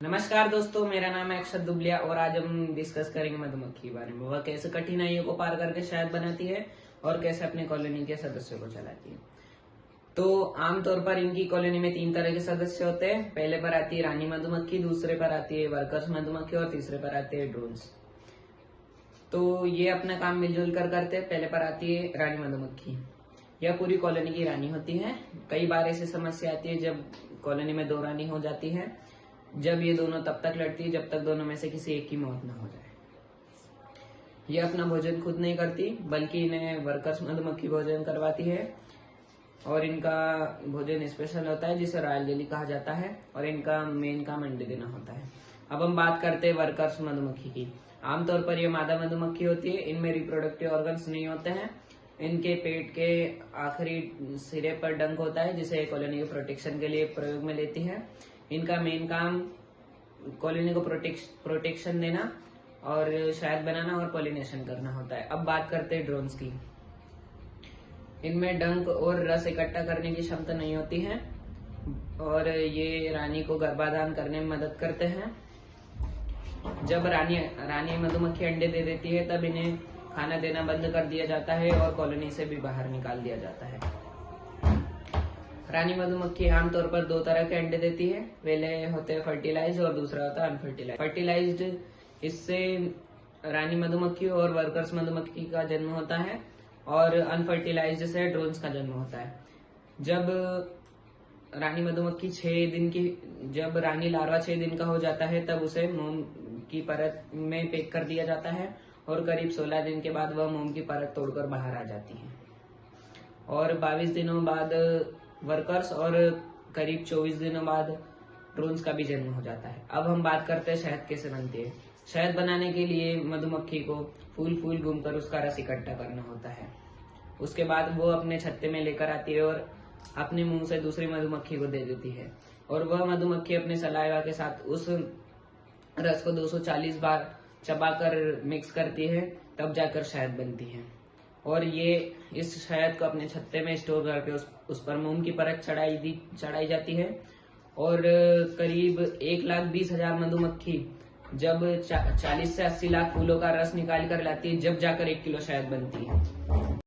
नमस्कार दोस्तों, मेरा नाम है अक्षत दुबलिया और आज हम डिस्कस करेंगे मधुमक्खी के बारे में। वह कैसे कठिनाइयों को पार करके शहद बनाती है और कैसे अपने कॉलोनी के सदस्यों को चलाती है। तो आमतौर पर इनकी कॉलोनी में 3 तरह के सदस्य होते हैं। पहले पर आती है रानी मधुमक्खी, दूसरे पर आती है वर्कर्स मधुमक्खी और तीसरे पर आते हैं ड्रोन्स। तो ये अपना काम मिलजुल कर करते हैं। पहले पर आती है रानी मधुमक्खी। यह पूरी कॉलोनी की रानी होती है। कई बार ऐसी समस्या आती है जब कॉलोनी में 2 रानी हो जाती है, जब ये दोनों तब तक लड़ती है जब तक दोनों में से किसी एक की मौत न हो जाए। ये अपना भोजन खुद नहीं करती बल्कि इन्हें वर्कर्स मधुमक्खी भोजन करवाती है और इनका भोजन स्पेशल होता है जिसे रॉयल जेली कहा जाता है और इनका मेन काम अंडे देना होता है। अब हम बात करते हैं वर्कर्स मधुमक्खी की। आमतौर पर ये मादा मधुमक्खी होती है। इनमें रिप्रोडक्टिव ऑर्गन्स नहीं होते हैं। इनके पेट के आखिरी सिरे पर डंक होता है जिसे कॉलोनी के प्रोटेक्शन के लिए प्रयोग में लेती है। इनका मेन काम कॉलोनी को प्रोटेक्शन देना और शहद बनाना और पॉलिनेशन करना होता है। अब बात करते हैं ड्रोन्स की। इनमें डंक और रस इकट्ठा करने की क्षमता नहीं होती है और ये रानी को गर्भाधान करने में मदद करते हैं। जब रानी मधुमक्खी अंडे दे देती है तब इन्हें खाना देना बंद कर दिया जाता है और कॉलोनी से भी बाहर निकाल दिया जाता है। रानी मधुमक्खी आमतौर पर 2 तरह के अंडे देती है। पहले होते हैं फर्टिलाइज्ड और दूसरा होता है अनफर्टिलाइज्ड। फर्टिलाइज्ड, इससे रानी मधुमक्खी और वर्कर्स मधुमक्खी का जन्म होता है और अनफर्टिलाइज्ड से ड्रोन्स का जन्म होता है। जब रानी मधुमक्खी 6 दिन की जब रानी लार्वा 6 दिन का हो जाता है तब उसे मोम की परत में पैक कर दिया जाता है और करीब 16 दिन के बाद वह मोम की परत तोड़कर बाहर आ जाती है और 22 दिनों बाद वर्कर्स और करीब 24 दिनों बाद ड्रोन्स का भी जन्म हो जाता है। अब हम बात करते हैं शहद कैसे बनती है। शहद बनाने के लिए मधुमक्खी को फूल घूमकर उसका रस इकट्ठा करना होता है। उसके बाद वो अपने छत्ते में लेकर आती है और अपने मुंह से दूसरी मधुमक्खी को दे देती है और वह मधुमक्खी अपने सलाइवा के साथ उस रस को 240 बार चबाकर मिक्स करती है, तब जाकर शहद बनती है और ये इस शहद को अपने छत्ते में स्टोर करके उस पर मोम की परत चढ़ाई जाती है और करीब 1,20,000 मधुमक्खी जब 40 से 80 लाख फूलों का रस निकाल कर लाती है जब जाकर 1 किलो शहद बनती है।